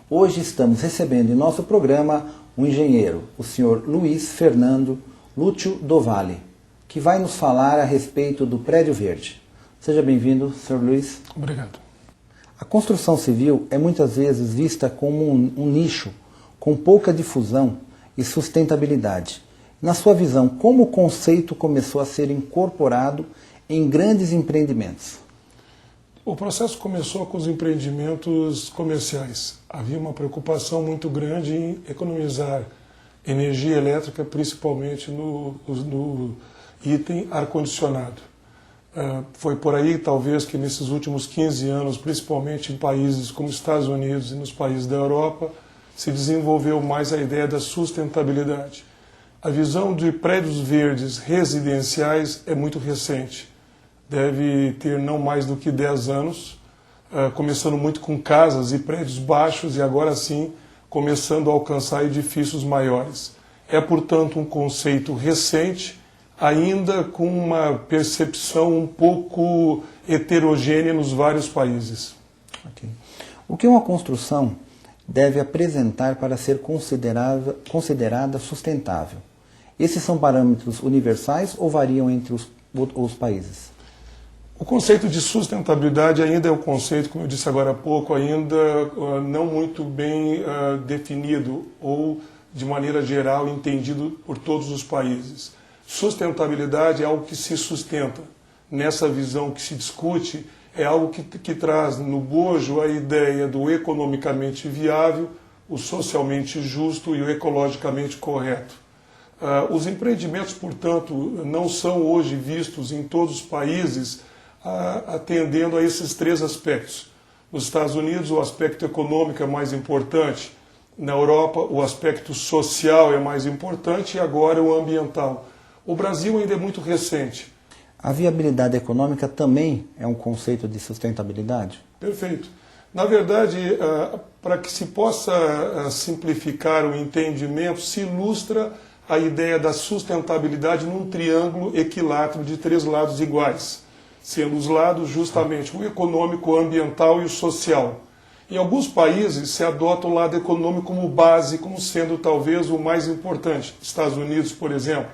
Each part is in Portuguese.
Hoje estamos recebendo em nosso programa um engenheiro, o senhor Luiz Fernando Lúcio do Vale, que vai nos falar a respeito do Prédio Verde. Seja bem-vindo, senhor Luiz. Obrigado. A construção civil é muitas vezes vista como um nicho com pouca difusão e sustentabilidade. Na sua visão, como o conceito começou a ser incorporado em grandes empreendimentos? O processo começou com os empreendimentos comerciais. Havia uma preocupação muito grande em economizar energia elétrica, principalmente no item ar-condicionado. Foi por aí, talvez, que nesses últimos 15 anos, principalmente em países como Estados Unidos e nos países da Europa, se desenvolveu mais a ideia da sustentabilidade. A visão de prédios verdes residenciais é muito recente. Deve ter não mais do que 10 anos, começando muito com casas e prédios baixos e agora sim começando a alcançar edifícios maiores. É, portanto, um conceito recente, ainda com uma percepção um pouco heterogênea nos vários países. Okay. O que uma construção deve apresentar para ser considerada sustentável? Esses são parâmetros universais ou variam entre os países? O conceito de sustentabilidade ainda é um conceito, como eu disse agora há pouco, ainda não muito bem definido ou, de maneira geral, entendido por todos os países. Sustentabilidade é algo que se sustenta. Nessa visão que se discute, é algo que traz no bojo a ideia do economicamente viável, o socialmente justo e o ecologicamente correto. Os empreendimentos, portanto, não são hoje vistos em todos os países atendendo a esses três aspectos. Nos Estados Unidos, o aspecto econômico é mais importante. Na Europa, o aspecto social é mais importante e agora o ambiental. O Brasil ainda é muito recente. A viabilidade econômica também é um conceito de sustentabilidade? Perfeito. Na verdade, para que se possa simplificar o entendimento, se ilustra a ideia da sustentabilidade num triângulo equilátero de três lados iguais, sendo os lados justamente o econômico, o ambiental e o social. Em alguns países se adota o lado econômico como base, como sendo talvez o mais importante. Estados Unidos, por exemplo.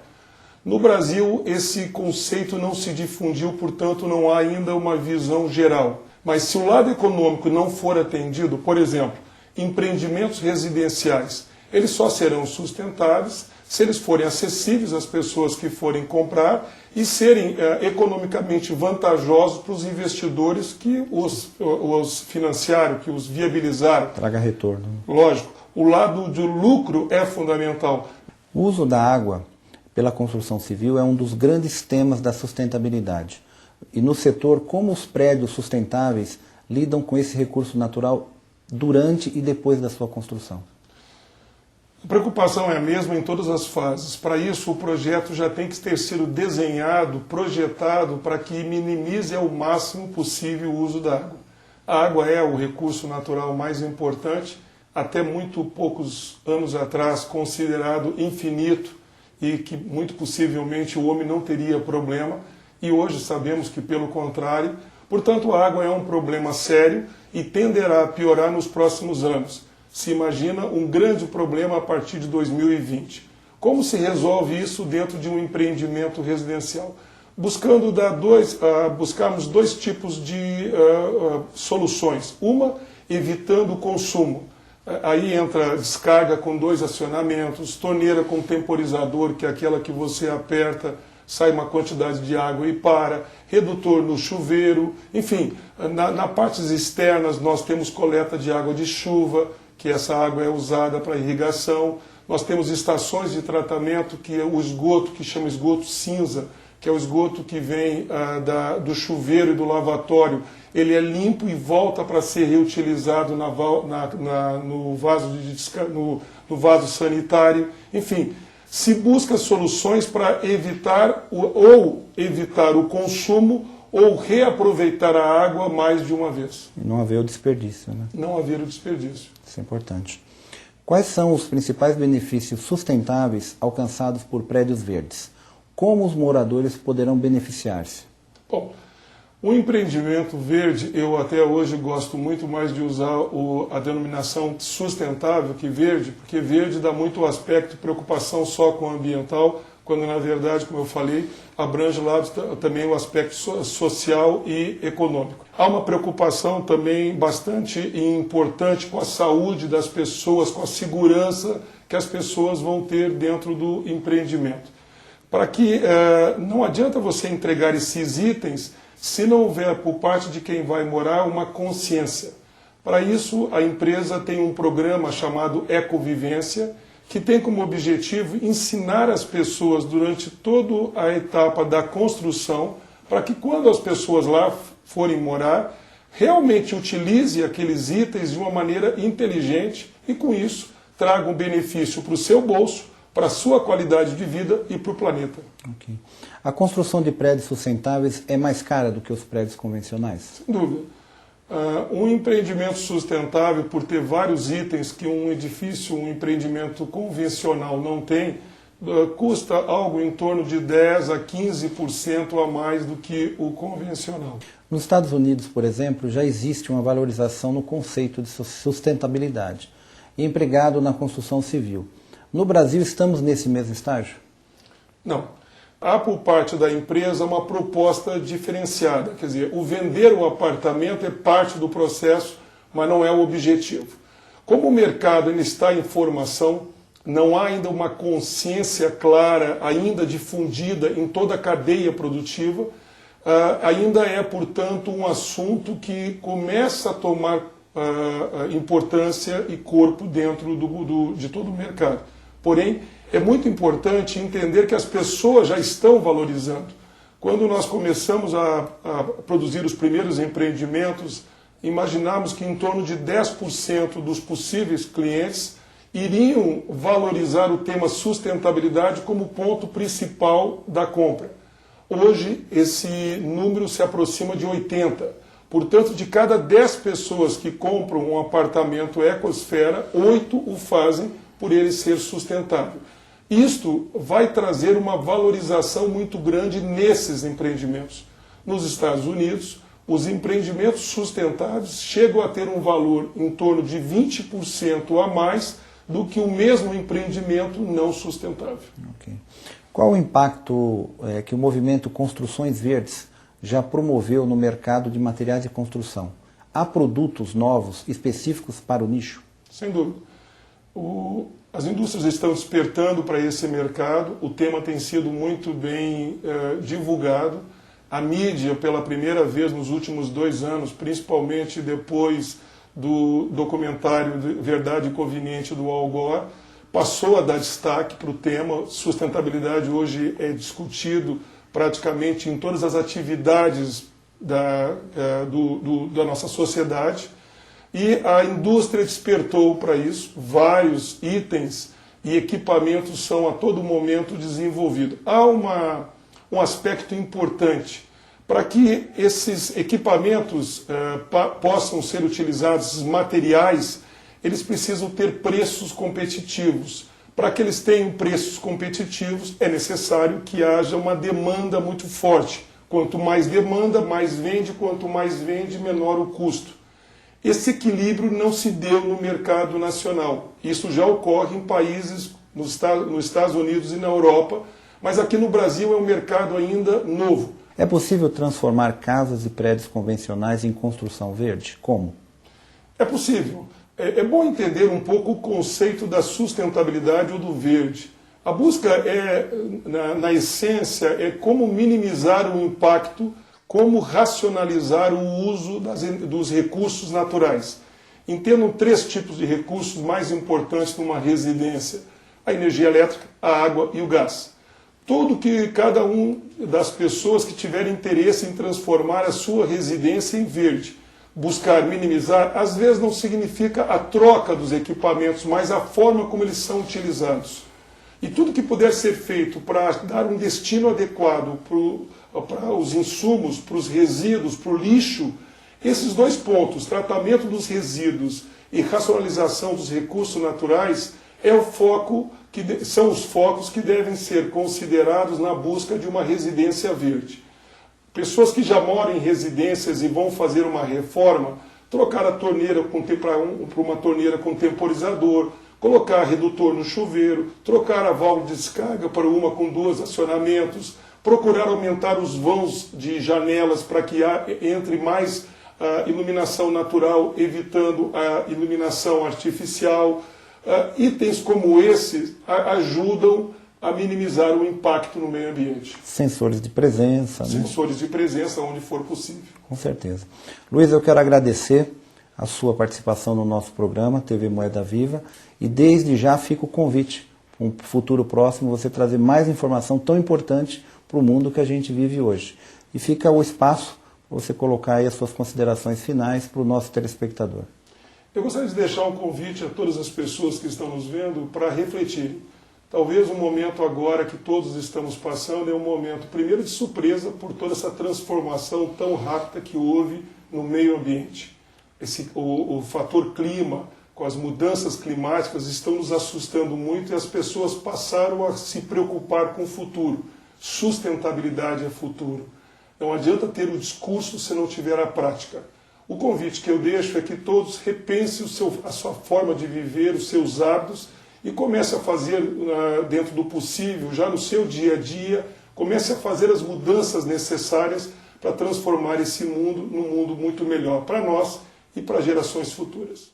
No Brasil, esse conceito não se difundiu, portanto não há ainda uma visão geral. Mas se o lado econômico não for atendido, por exemplo, empreendimentos residenciais, eles só serão sustentáveis se eles forem acessíveis às pessoas que forem comprar e serem economicamente vantajosos para os investidores que os financiaram, que os viabilizaram. Traga retorno. Lógico, o lado do lucro é fundamental. O uso da água pela construção civil é um dos grandes temas da sustentabilidade. E no setor, como os prédios sustentáveis lidam com esse recurso natural durante e depois da sua construção? A preocupação é a mesma em todas as fases. Para isso, o projeto já tem que ter sido desenhado, projetado, para que minimize ao máximo possível o uso da água. A água é o recurso natural mais importante, até muito poucos anos atrás considerado infinito e que muito possivelmente o homem não teria problema, e hoje sabemos que pelo contrário. Portanto, a água é um problema sério e tenderá a piorar nos próximos anos. Se imagina um grande problema a partir de 2020. Como se resolve isso dentro de um empreendimento residencial? Buscarmos dois tipos de soluções. Uma, evitando o consumo. Aí entra descarga com 2 acionamentos, torneira com temporizador, que é aquela que você aperta, sai uma quantidade de água e para, redutor no chuveiro, enfim, nas partes externas nós temos coleta de água de chuva, que essa água é usada para irrigação. Nós temos estações de tratamento, que é o esgoto, que chama esgoto cinza, que é o esgoto que vem do chuveiro e do lavatório. Ele é limpo e volta para ser reutilizado no vaso sanitário. Enfim, se busca soluções para evitar o consumo ou reaproveitar a água mais de uma vez. E não haver o desperdício, né? Não haver o desperdício. Isso é importante. Quais são os principais benefícios sustentáveis alcançados por prédios verdes? Como os moradores poderão beneficiar-se? Bom, O empreendimento verde, eu até hoje gosto muito mais de usar a denominação sustentável que verde, porque verde dá muito o aspecto de preocupação só com o ambiental, quando na verdade, como eu falei, abrange lá também o aspecto social e econômico. Há uma preocupação também bastante importante com a saúde das pessoas, com a segurança que as pessoas vão ter dentro do empreendimento. Para que não adianta você entregar esses itens se não houver por parte de quem vai morar uma consciência. Para isso, a empresa tem um programa chamado Ecovivência, que tem como objetivo ensinar as pessoas durante toda a etapa da construção, para que quando as pessoas lá forem morar, realmente utilize aqueles itens de uma maneira inteligente e com isso traga um benefício para o seu bolso, para a sua qualidade de vida e para o planeta. Okay. A construção de prédios sustentáveis é mais cara do que os prédios convencionais? Sem dúvida. Um empreendimento sustentável, por ter vários itens que um edifício, um empreendimento convencional não tem, custa algo em torno de 10% a 15% a mais do que o convencional. Nos Estados Unidos, por exemplo, já existe uma valorização no conceito de sustentabilidade, empregado na construção civil. No Brasil, estamos nesse mesmo estágio? Não. Há por parte da empresa uma proposta diferenciada, quer dizer, o vender o apartamento é parte do processo, mas não é o objetivo. Como o mercado ainda está em formação, não há ainda uma consciência clara, ainda difundida em toda a cadeia produtiva, ainda é, portanto, um assunto que começa a tomar importância e corpo dentro de todo o mercado. Porém, é muito importante entender que as pessoas já estão valorizando. Quando nós começamos a produzir os primeiros empreendimentos, imaginamos que em torno de 10% dos possíveis clientes iriam valorizar o tema sustentabilidade como ponto principal da compra. Hoje, esse número se aproxima de 80%. Portanto, de cada 10 pessoas que compram um apartamento Ecosfera, 8 o fazem por ele ser sustentável. Isto vai trazer uma valorização muito grande nesses empreendimentos. Nos Estados Unidos, os empreendimentos sustentáveis chegam a ter um valor em torno de 20% a mais do que o mesmo empreendimento não sustentável. Okay. Qual o impacto que o movimento Construções Verdes já promoveu no mercado de materiais de construção? Há produtos novos específicos para o nicho? Sem dúvida. As indústrias estão despertando para esse mercado, o tema tem sido muito bem divulgado. A mídia, pela primeira vez nos últimos 2 anos, principalmente depois do documentário Verdade Conveniente do Al Gore, passou a dar destaque para o tema. Sustentabilidade hoje é discutido praticamente em todas as atividades da nossa sociedade. E a indústria despertou para isso, vários itens e equipamentos são a todo momento desenvolvidos. Há um aspecto importante. Para que esses equipamentos possam ser utilizados, esses materiais, eles precisam ter preços competitivos. Para que eles tenham preços competitivos, é necessário que haja uma demanda muito forte. Quanto mais demanda, mais vende, quanto mais vende, menor o custo. Esse equilíbrio não se deu no mercado nacional. Isso já ocorre em países, nos Estados Unidos e na Europa, mas aqui no Brasil é um mercado ainda novo. É possível transformar casas e prédios convencionais em construção verde? Como? É possível. É bom entender um pouco o conceito da sustentabilidade ou do verde. A busca na essência, é como minimizar o impacto, como racionalizar o uso dos recursos naturais. Entendam 3 tipos de recursos mais importantes numa residência: a energia elétrica, a água e o gás. Tudo que cada um das pessoas que tiver interesse em transformar a sua residência em verde, buscar minimizar, às vezes não significa a troca dos equipamentos, mas a forma como eles são utilizados. E tudo que puder ser feito para dar um destino adequado para os insumos, para os resíduos, para o lixo, esses 2 pontos, tratamento dos resíduos e racionalização dos recursos naturais, são os focos que devem ser considerados na busca de uma residência verde. Pessoas que já moram em residências e vão fazer uma reforma, trocar a torneira para uma torneira com temporizador, colocar redutor no chuveiro, trocar a válvula de descarga para uma com 2 acionamentos, procurar aumentar os vãos de janelas para que entre mais iluminação natural, evitando a iluminação artificial. Itens como esses ajudam a minimizar o impacto no meio ambiente. Sensores de presença. Sensores de presença onde for possível. Com certeza. Luiz, eu quero agradecer a sua participação no nosso programa, TV Moeda Viva, e desde já fica o convite, para um futuro próximo, você trazer mais informação tão importante para o mundo que a gente vive hoje. E fica o espaço para você colocar aí as suas considerações finais para o nosso telespectador. Eu gostaria de deixar um convite a todas as pessoas que estão nos vendo para refletirem. Talvez o momento agora que todos estamos passando é um momento, primeiro, de surpresa por toda essa transformação tão rápida que houve no meio ambiente. O fator clima, com as mudanças climáticas, estão nos assustando muito e as pessoas passaram a se preocupar com o futuro. Sustentabilidade é futuro. Não adianta ter o discurso se não tiver a prática. O convite que eu deixo é que todos repensem a sua forma de viver, os seus hábitos, e comece a fazer, dentro do possível, já no seu dia a dia, comece a fazer as mudanças necessárias para transformar esse mundo num mundo muito melhor para nós e para gerações futuras.